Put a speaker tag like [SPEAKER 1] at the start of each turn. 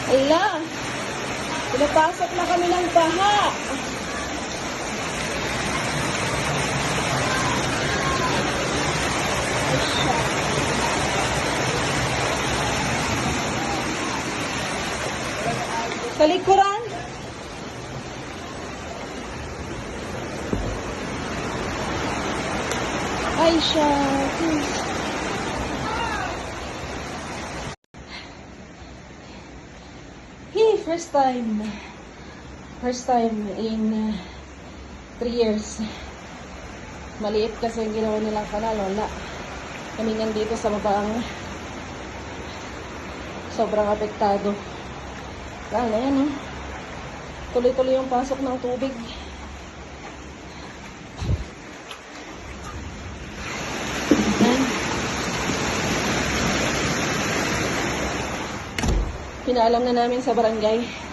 [SPEAKER 1] Ala, pinapasok na kami ng baha. Sa likuran. Ay, siya. First time in 3 years. Maliit kasi yung ginawa nilang kanal. Wala. Kami nandito sa babaang sobrang apektado. Lalo yan, eh. Tuloy-tuloy yung pasok ng tubig. Yan. Pinaalam na namin sa barangay.